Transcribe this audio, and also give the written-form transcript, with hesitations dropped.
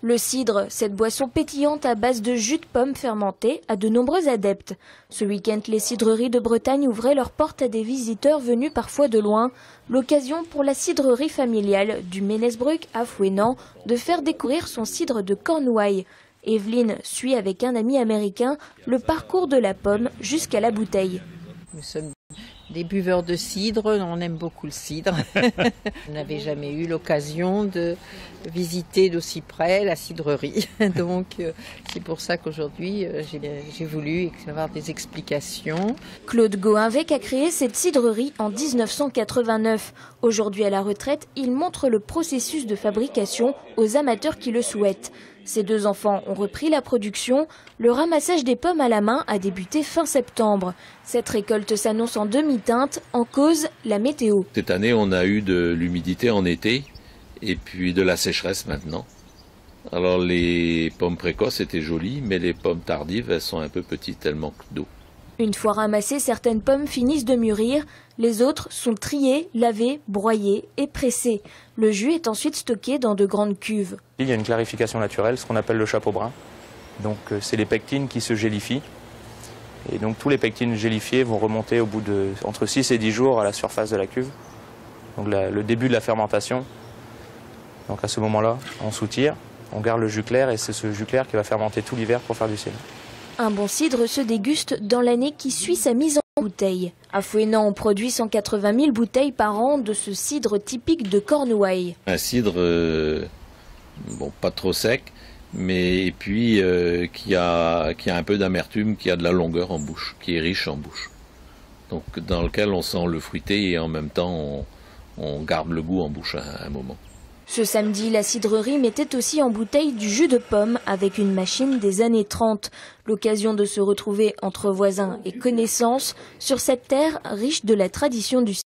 Le cidre, cette boisson pétillante à base de jus de pomme fermenté, a de nombreux adeptes. Ce week-end, les cidreries de Bretagne ouvraient leurs portes à des visiteurs venus parfois de loin. L'occasion pour la cidrerie familiale du Ménesbruck à Fouesnant de faire découvrir son cidre de Cornouailles. Evelyne suit avec un ami américain le parcours de la pomme jusqu'à la bouteille. Nous sommes des buveurs de cidre, on aime beaucoup le cidre. On n'avait jamais eu l'occasion de visiter d'aussi près la cidrerie. Donc c'est pour ça qu'aujourd'hui j'ai voulu avoir des explications. Claude Gohinvec a créé cette cidrerie en 1989. Aujourd'hui à la retraite, il montre le processus de fabrication aux amateurs qui le souhaitent. Ses deux enfants ont repris la production. Le ramassage des pommes à la main a débuté fin septembre. Cette récolte s'annonce en demi-teinte, en cause la météo. Cette année, on a eu de l'humidité en été et puis de la sécheresse maintenant. Alors les pommes précoces étaient jolies, mais les pommes tardives, elles sont un peu petites, elles manquent d'eau. Une fois ramassées, certaines pommes finissent de mûrir. Les autres sont triées, lavées, broyées et pressées. Le jus est ensuite stocké dans de grandes cuves. Il y a une clarification naturelle, ce qu'on appelle le chapeau brun. Donc c'est les pectines qui se gélifient. Et donc tous les pectines gélifiées vont remonter au bout de entre 6 et 10 jours à la surface de la cuve. Donc le début de la fermentation. Donc à ce moment-là, on soutire, on garde le jus clair et c'est ce jus clair qui va fermenter tout l'hiver pour faire du cidre. Un bon cidre se déguste dans l'année qui suit sa mise en bouteille. À Fouesnant, on produit 180 000 bouteilles par an de ce cidre typique de Cornouailles. Un cidre, bon, pas trop sec, mais et puis qui a un peu d'amertume, qui a de la longueur en bouche, qui est riche en bouche. Donc dans lequel on sent le fruité et en même temps on garde le goût en bouche à un moment. Ce samedi, la cidrerie mettait aussi en bouteille du jus de pomme avec une machine des années 30. L'occasion de se retrouver entre voisins et connaissances sur cette terre riche de la tradition du cidre.